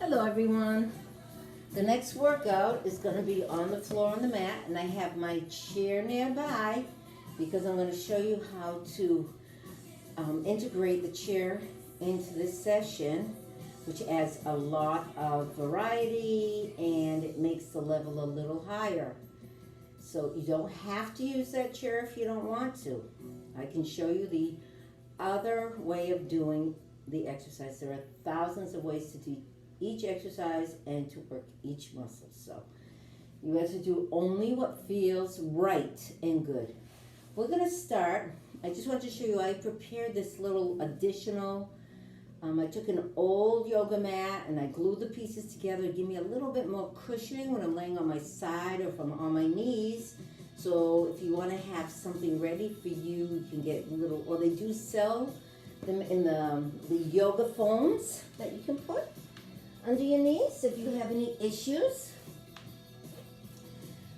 Hello everyone. The next workout is going to be on the floor on the mat, and I have my chair nearby because I'm going to show you how to integrate the chair into this session, which adds a lot of variety and it makes the level a little higher. So you don't have to use that chair if you don't want to. I can show you the other way of doing the exercise. There are thousands of ways to do each exercise and to work each muscle. So you have to do only what feels right and good. We're going to start. I just want to show you, I prepared this little additional, I took an old yoga mat and I glued the pieces together to give me a little bit more cushioning when I'm laying on my side or if I'm on my knees. So if you want to have something ready for you, you can get little, or they do sell them in the yoga foams that you can put under your knees if you have any issues.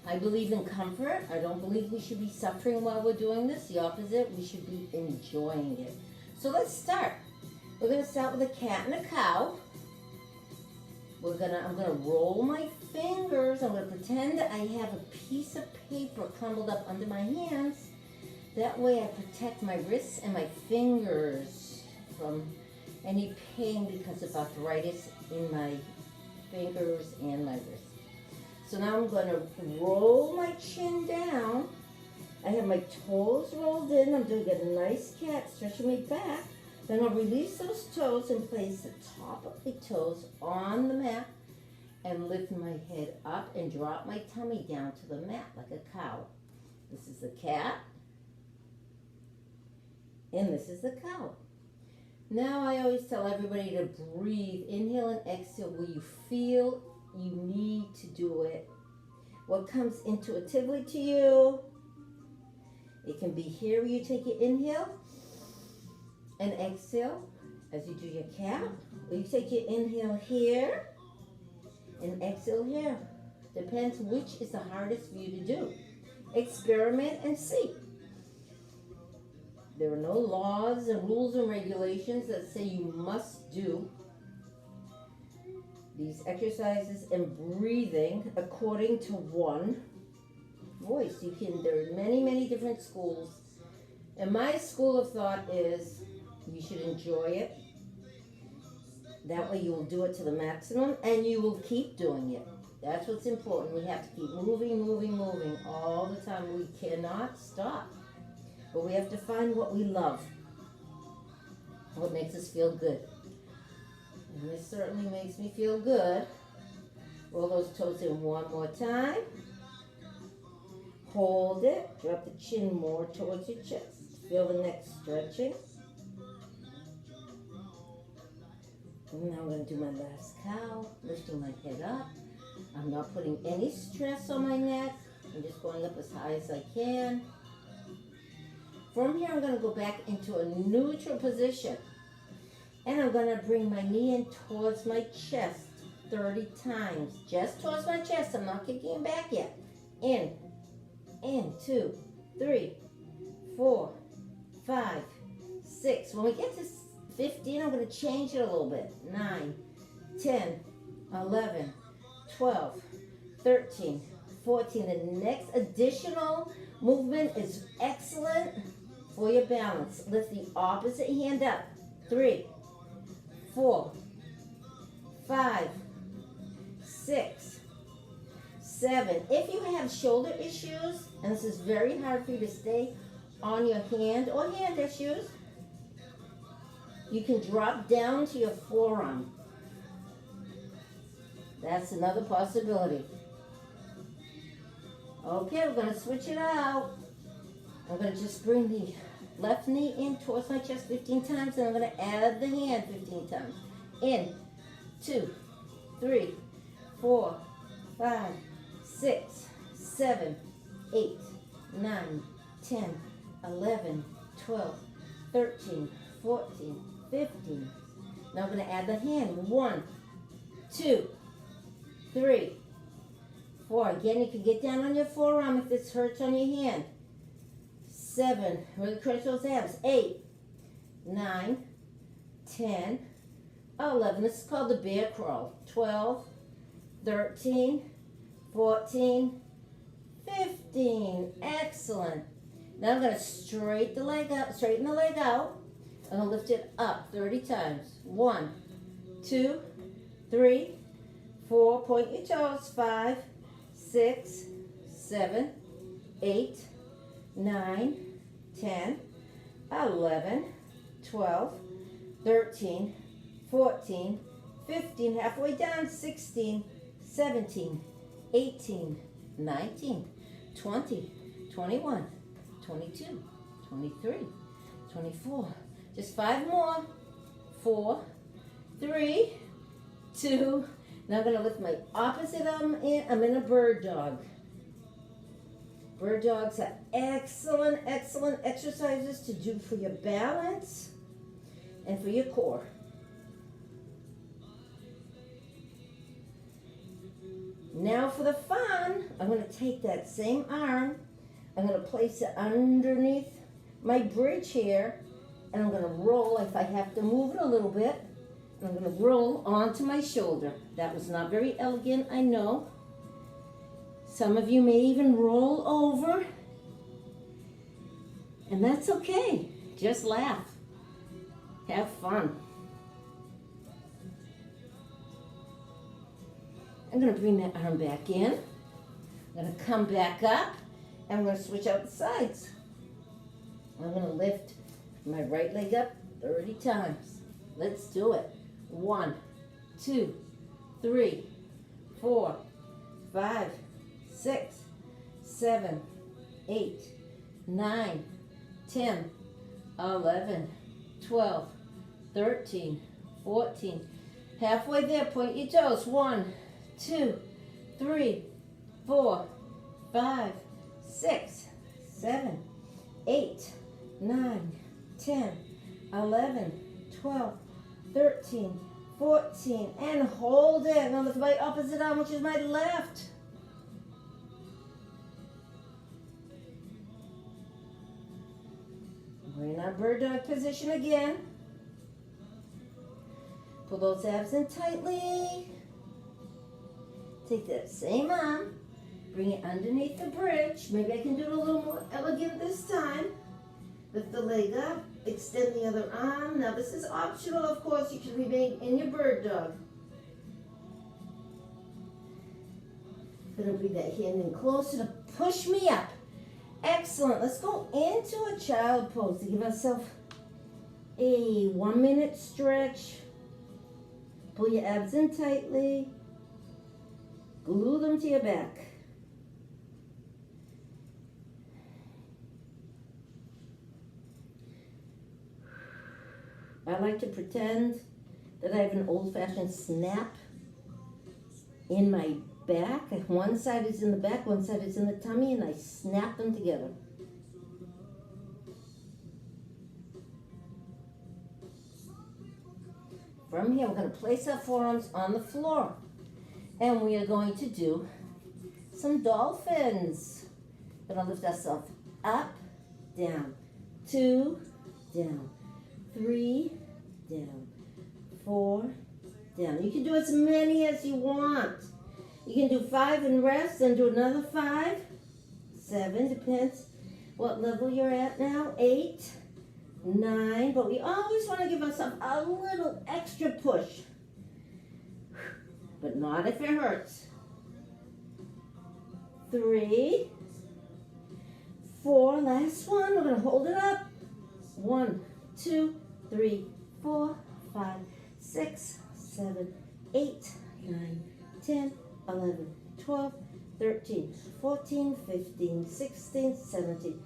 I believe in comfort. I don't believe we should be suffering while we're doing this. The opposite, we should be enjoying it. So let's start. We're going to start with a cat and a cow. I'm going to roll my fingers. I'm going to pretend I have a piece of paper crumbled up under my hands. That way I protect my wrists and my fingers from any pain because of arthritis in my fingers and my wrists. So now I'm going to roll my chin down. I have my toes rolled in. I'm doing a nice cat, stretching my back. Then I'll release those toes and place the top of the toes on the mat and lift my head up and drop my tummy down to the mat like a cow. This is the cat. And this is the cow. Now I always tell everybody to breathe, inhale and exhale where you feel you need to do it. What comes intuitively to you. It can be here where you take your inhale and exhale as you do your cat. Or you take your inhale here and exhale here. Depends which is the hardest for you to do. Experiment and see. There are no laws and rules and regulations that say you must do these exercises and breathing according to one voice. There are many, many different schools. And my school of thought is you should enjoy it. That way you will do it to the maximum and you will keep doing it. That's what's important. We have to keep moving all the time. We cannot stop. But we have to find what we love, what makes us feel good. And this certainly makes me feel good. Roll those toes in one more time. Hold it. Drop the chin more towards your chest. Feel the neck stretching. And now I'm going to do my last cow, lifting my head up. I'm not putting any stress on my neck. I'm just going up as high as I can. From here, I'm going to go back into a neutral position. And I'm going to bring my knee in towards my chest 30 times. Just towards my chest. I'm not kicking back yet. In, 2, 3, 4, 5, 6. When we get to 15, I'm going to change it a little bit. 9, 10, 11, 12, 13, 14. The next additional movement is excellent for your balance. Lift the opposite hand up. 3, 4, 5, 6, 7. If you have shoulder issues, and this is very hard for you to stay on your hand or hand issues, you can drop down to your forearm. That's another possibility. Okay, we're going to switch it out. I'm going to just bring the left knee in towards my chest 15 times, and I'm going to add the hand 15 times. In, 2, 3, 4, 5, 6, 7, 8, 9, 10, 11, 12, 13, 14, 15. Now I'm going to add the hand. 1, 2, 3, 4. Again, you can get down on your forearm if this hurts on your hand. 7. Really crunch those abs. 8, 9, 10, 11. This is called the bear crawl. 12, 13, 14, 15. Excellent. Now I'm going to straighten the leg out. I'm going to lift it up 30 times. 1, 2, 3, 4. Point your toes. 5, 6, 7, 8, 9, 10, 11, 12, 13, 14, 15, halfway down, 16, 17, 18, 19, 20, 21, 22, 23, 24. Just 5 more. 4, 3, 2. Now I'm going to lift my opposite arm in. I'm in a bird dog. Bird dogs are excellent, excellent exercises to do for your balance and for your core. Now for the fun, I'm going to take that same arm, I'm going to place it underneath my bridge here, and I'm going to roll if I have to move it a little bit. And I'm going to roll onto my shoulder. That was not very elegant, I know. Some of you may even roll over, and that's okay. Just laugh. Have fun. I'm going to bring that arm back in. I'm going to come back up, and I'm going to switch out the sides. I'm going to lift my right leg up 30 times. Let's do it. 1, 2, 3, 4, 5, 6, 7, 8, 9, 10, 11, 12, 13, 14. Halfway there, point your toes. 1, 2, 3, 4, 5, 6, 7, 8, 9, 10, 11, 12, 13, 14. And hold it. Now with my opposite arm, which is my left. We're in our bird dog position again. Pull those abs in tightly. Take that same arm, bring it underneath the bridge. Maybe I can do it a little more elegant this time. Lift the leg up, extend the other arm. Now this is optional, of course. You can remain in your bird dog. Gonna bring that hand in closer to push me up. Excellent. Let's go into a child pose to give ourselves a 1-minute stretch. Pull your abs in tightly. Glue them to your back. I like to pretend that I have an old-fashioned snap in my back. One side is in the back, one side is in the tummy, and I snap them together. From here, we're going to place our forearms on the floor. And we are going to do some dolphins. We're going to lift ourselves up, down, 2, down, 3, down, 4, down. You can do as many as you want. You can do 5 and rest, and do another 5, 7, depends what level you're at now, 8, 9, but we always want to give ourselves a little extra push, but not if it hurts. 3, 4, last one, we're going to hold it up. 1, 2, 3, 4, 5, 6, 7, 8, 9, 10, 11, 12, 13, 14, 15, 16, 17,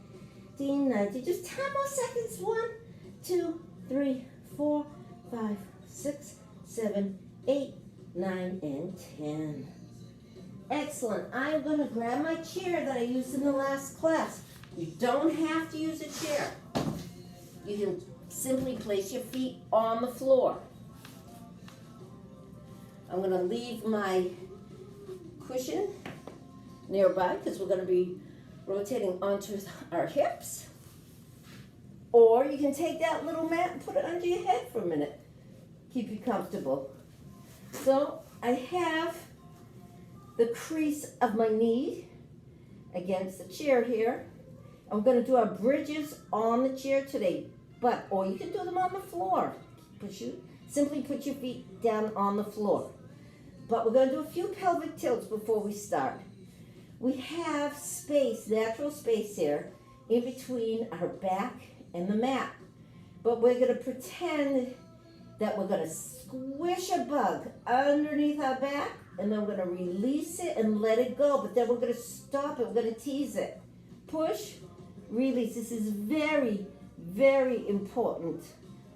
18, 19. Just 10 more seconds. 1, 2, 3, 4, 5, 6, 7, 8, 9, and 10. Excellent. I'm going to grab my chair that I used in the last class. You don't have to use a chair. You can simply place your feet on the floor. I'm going to leave my cushion nearby because we're going to be rotating onto our hips. Or you can take that little mat and put it under your head for a minute. keep you comfortable. So I have the crease of my knee against the chair here. I'm going to do our bridges on the chair today, or you can do them on the floor. Simply put your feet down on the floor. But we're going to do a few pelvic tilts before we start. We have space, natural space here, in between our back and the mat. But we're going to pretend that we're going to squish a bug underneath our back, and then we're going to release it and let it go. But then we're going to stop it. We're going to tease it. Push, release. This is very, very important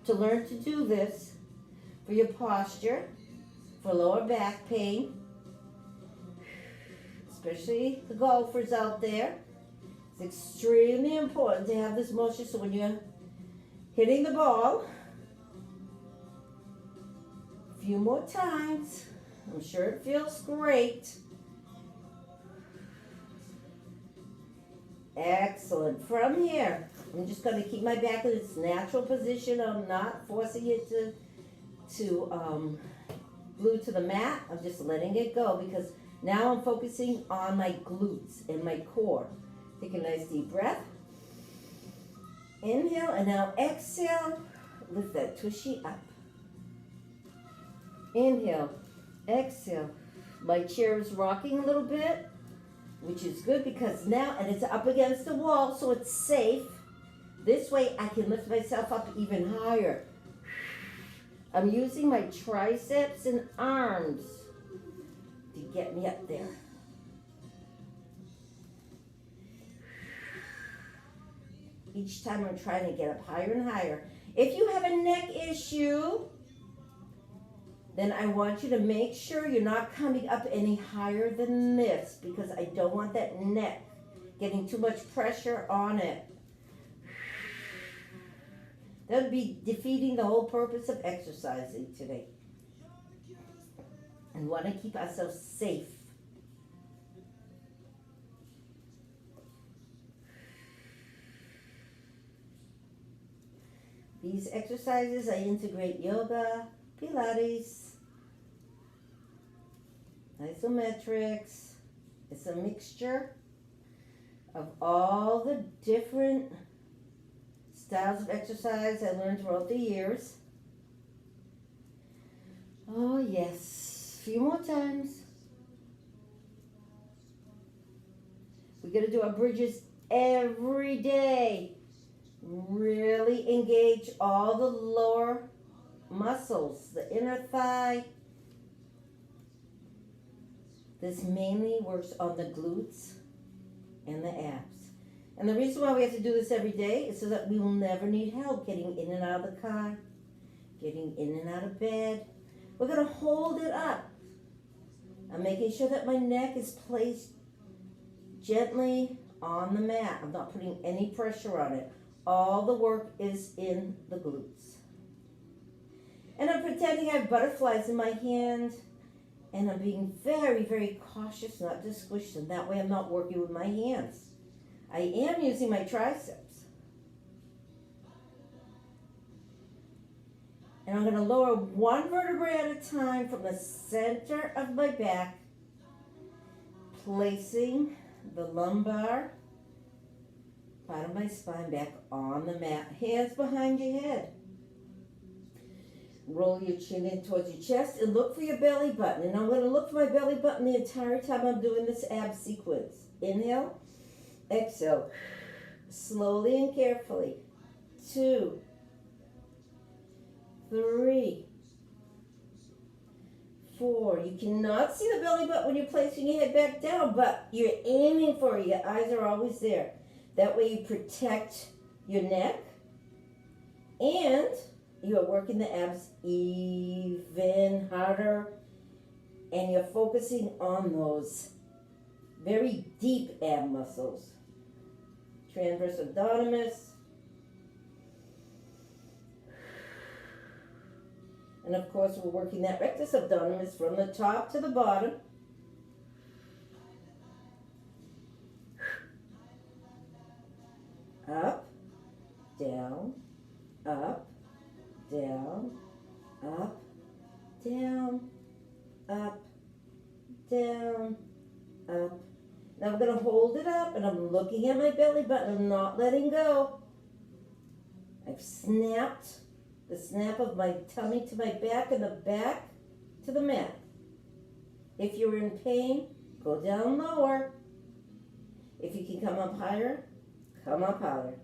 to learn to do this for your posture, for lower back pain, especially the golfers out there. It's extremely important to have this motion so when you're hitting the ball, a few more times, I'm sure it feels great. Excellent. From here, I'm just going to keep my back in its natural position. I'm not forcing it to glue to the mat. I'm just letting it go because now I'm focusing on my glutes and my core. Take a nice deep breath. Inhale and now exhale. Lift that tushy up. Inhale, exhale. My chair is rocking a little bit, which is good because now, and it's up against the wall, so it's safe. This way I can lift myself up even higher. I'm using my triceps and arms to get me up there. Each time I'm trying to get up higher and higher. If you have a neck issue, then I want you to make sure you're not coming up any higher than this because I don't want that neck getting too much pressure on it. That would be defeating the whole purpose of exercising today. And we want to keep ourselves safe. These exercises, I integrate yoga, Pilates, isometrics. It's a mixture of all the different styles of exercise I learned throughout the years. Oh yes, a few more times. We're going to do our bridges every day. Really engage all the lower muscles, the inner thigh. This mainly works on the glutes and the abs. And the reason why we have to do this every day is so that we will never need help getting in and out of the car, getting in and out of bed. We're going to hold it up. I'm making sure that my neck is placed gently on the mat. I'm not putting any pressure on it. All the work is in the glutes. And I'm pretending I have butterflies in my hand. And I'm being very, very cautious not to squish them. That way I'm not working with my hands. I am using my triceps. And I'm going to lower one vertebrae at a time from the center of my back, placing the lumbar part of my spine back on the mat. Hands behind your head. Roll your chin in towards your chest and look for your belly button. And I'm going to look for my belly button the entire time I'm doing this ab sequence. Inhale, exhale, slowly and carefully. 2, 3, 4. You cannot see the belly button when you're placing your head back down, but you're aiming for it. Your eyes are always there. That way you protect your neck and you are working the abs even harder, and you're focusing on those very deep ab muscles. Transverse abdominis. And of course, we're working that rectus abdominis from the top to the bottom. Up, down, up, down, up, down, up, down, up. Now I'm going to hold it up and I'm looking at my belly button. I'm not letting go. I've snapped the snap of my tummy to my back and the back to the mat. If you're in pain, go down lower. If you can come up higher, come up higher.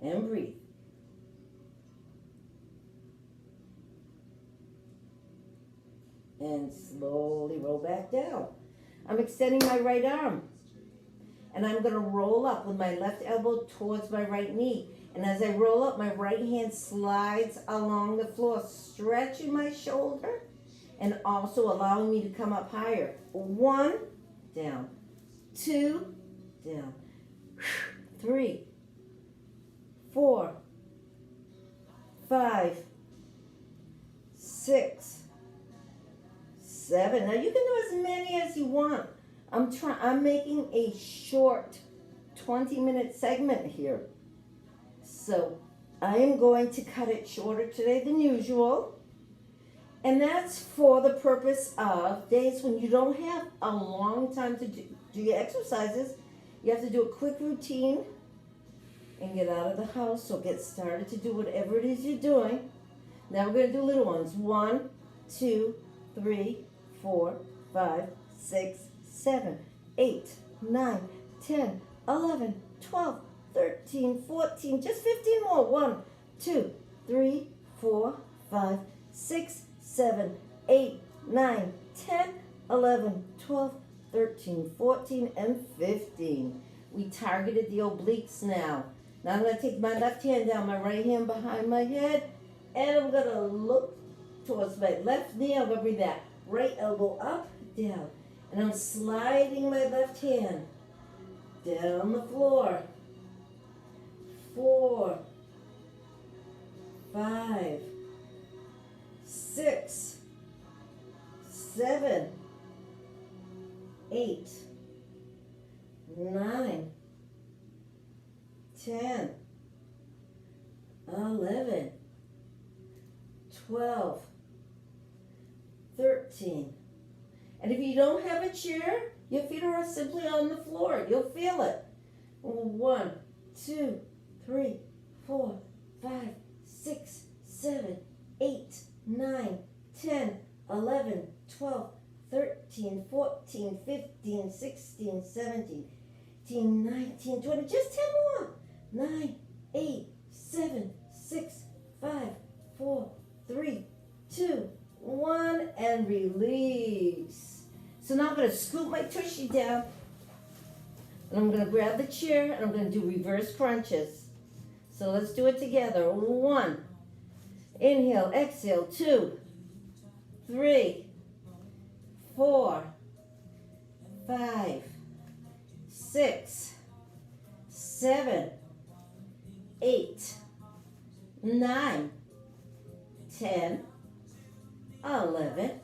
And breathe. And slowly roll back down. I'm extending my right arm. And I'm going to roll up with my left elbow towards my right knee. And as I roll up, my right hand slides along the floor, stretching my shoulder and also allowing me to come up higher. 1, down. 2, down. 3, 4, 5, 6, 7. Now you can do as many as you want. I'm making a short 20-minute segment here. So I am going to cut it shorter today than usual. And that's for the purpose of days when you don't have a long time to do your exercises. You have to do a quick routine and get out of the house or get started to do whatever it is you're doing. Now we're going to do little ones. 1, 2, 3, 4, 5, 6, 7, 8, 9, 10, 11, 12, 13, 14, just 15 more. 1, 2, 3, 4, 5, 6, 7, 8, 9, 10, 11, 12, 13, 14, and 15. We targeted the obliques now. Now I'm going to take my left hand down, my right hand behind my head, and I'm going to look towards my left knee. I'm going to bring that right elbow up, down. And I'm sliding my left hand down the floor. 4, 5, 6, 7, 8, 9, 10, 11, 12, 13. And if you don't have a chair, your feet are simply on the floor. You'll feel it. 1, 2, 3, 4, 5, 6, 7, 8, 9, 10, 11, 12, 13, 14, 15, 16, 17, 18, 19, 20. Just 10 more. 9, 8, 7, 6, 5, 4, 3, 2, 1, and release. So now I'm going to scoop my tushy down, and I'm going to grab the chair, and I'm going to do reverse crunches. So let's do it together. 1, inhale, exhale. 2, 3, 4, 5, 6, 7, 8, 9, 10, 11,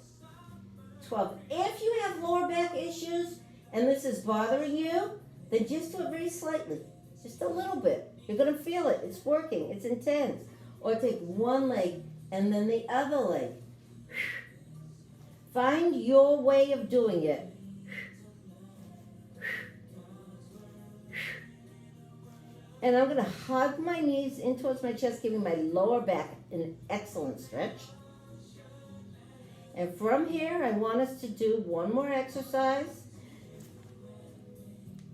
12. If you have lower back issues and this is bothering you, then just do it very slightly, just a little bit. You're going to feel it. It's working. It's intense. Or take one leg and then the other leg. Find your way of doing it. And I'm going to hug my knees in towards my chest, giving my lower back an excellent stretch. And from here, I want us to do one more exercise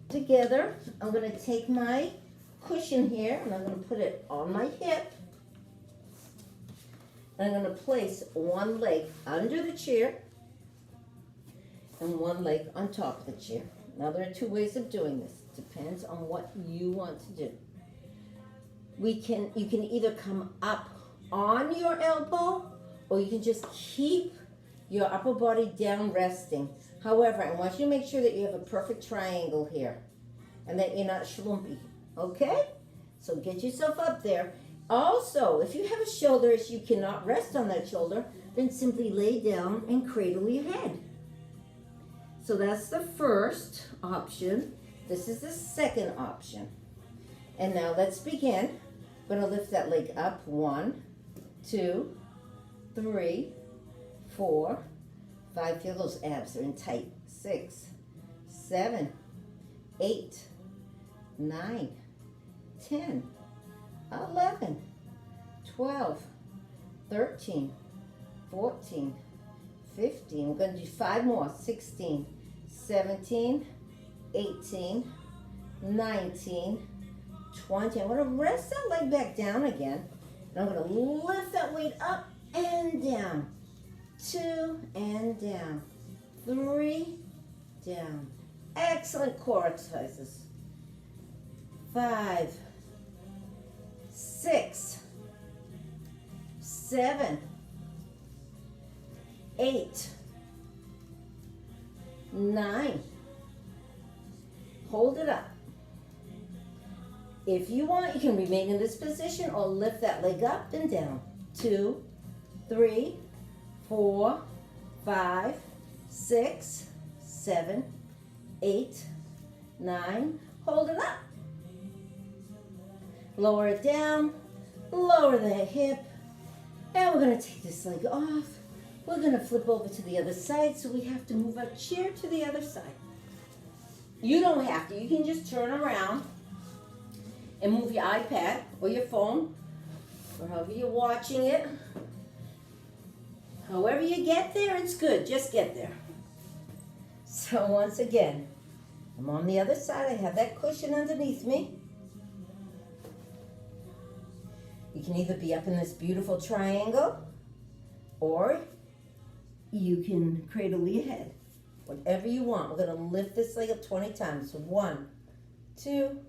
together. I'm going to take my cushion here, and I'm going to put it on my hip. And I'm going to place one leg under the chair and one leg on top of the chair. Now, there are two ways of doing this. Depends on what you want to do. You can either come up on your elbow, or you can just keep your upper body down resting. However, I want you to make sure that you have a perfect triangle here and that you're not schlumpy, okay? So get yourself up there. Also, if you have a shoulder issue, you cannot rest on that shoulder, then simply lay down and cradle your head. So that's the first option. This is the second option. And now let's begin. I'm going to lift that leg up. 1, 2, 3, 4, 5, feel those abs are in tight. 6, 7, 8, 9, 10, 11, 12, 13, 14, 15. We're going to do 5 more. 16, 17, 18, 19, 20. I'm going to rest that leg back down again. And I'm going to lift that weight up and down. 2 and down. 3 down. Excellent core exercises. 5, 6, 7, 8, 9. Hold it up. If you want, you can remain in this position or lift that leg up and down. 2, 3, 4, 5, 6, 7, 8, 9. Hold it up. Lower it down. Lower the hip. And we're going to take this leg off. We're going to flip over to the other side, so we have to move our chair to the other side. You don't have to. You can just turn around and move your iPad or your phone, or however you're watching it. However you get there, it's good. Just get there. So once again, I'm on the other side. I have that cushion underneath me. You can either be up in this beautiful triangle, or you can cradle your head. Whatever you want. We're going to lift this leg up 20 times. So 1, 2,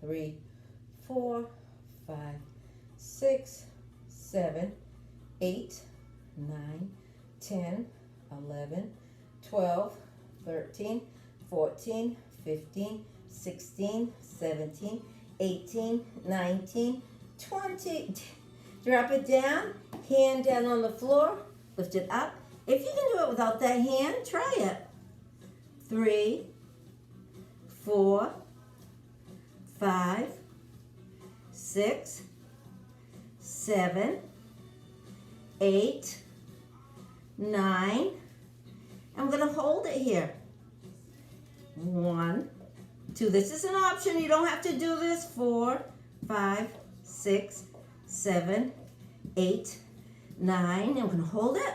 3, 4, 5, 6, 7, 8, 9, 10, 11, 12, 13, 14, 15, 16, 17, 18, 19, 20. Drop it down, hand down on the floor, lift it up. If you can do it without that hand, try it. 3, 4, 5, 6, 7, 8, 9. I'm going to hold it here. 1, 2. This is an option. You don't have to do this. 4, 5, 6, 7, 8, 9. I'm going to hold it.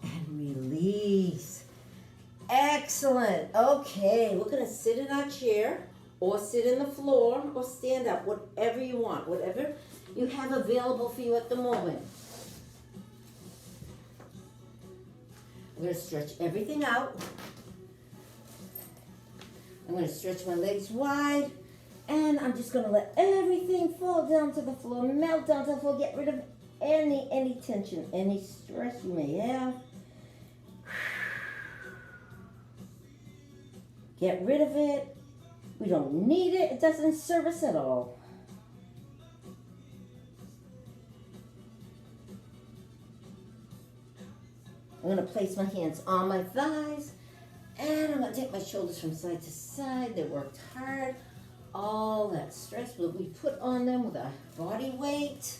And release. Excellent. Okay, we're going to sit in our chair or sit in the floor or stand up, whatever you want, whatever you have available for you at the moment. I'm going to stretch everything out. I'm going to stretch my legs wide, and I'm just going to let everything fall down to the floor, melt down to the floor, get rid of any tension, any stress you may have. Get rid of it. We don't need it. It doesn't serve us at all. I'm going to place my hands on my thighs, and I'm going to take my shoulders from side to side. They worked hard. All that stress will be put on them with our body weight.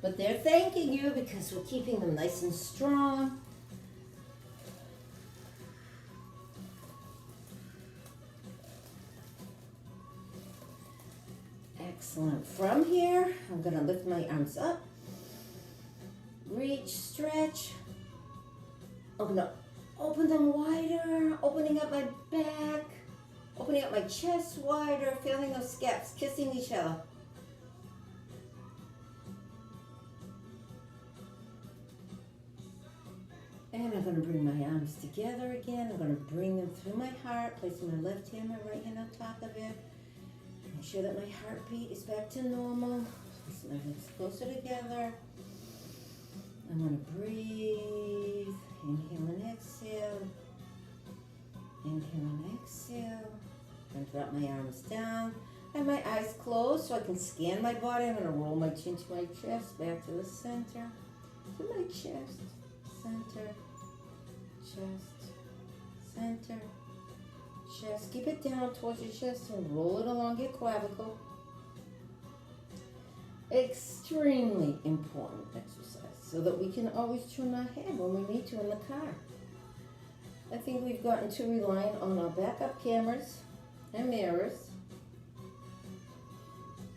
But they're thanking you because we're keeping them nice and strong. Excellent. From here, I'm going to lift my arms up. Reach, stretch. I'm going to open them wider, opening up my back, opening up my chest wider, feeling those scalps kissing each other. And I'm going to bring my arms together again. I'm going to bring them through my heart, placing my left hand, my right hand on top of it. Make sure that my heartbeat is back to normal. Place my legs closer together. I'm going to breathe. Inhale and exhale. Inhale and exhale. And drop my arms down. I have my eyes closed so I can scan my body. I'm going to roll my chin to my chest, back to the center. To my chest. Center. Chest. Center. Chest. Keep it down towards your chest and roll it along your clavicle. Extremely important exercise so that we can always turn our head when we need to in the car. I think we've gotten too reliant on our backup cameras and mirrors.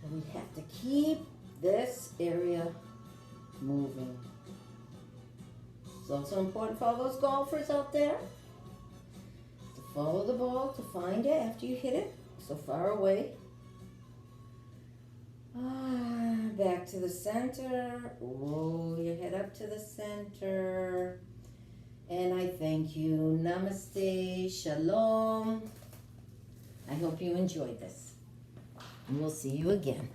And we have to keep this area moving. It's also important for all those golfers out there to follow the ball, to find it after you hit it so far away. Back to the center. Roll your head up to the center. And I thank you. Namaste. Shalom. I hope you enjoyed this. And we'll see you again.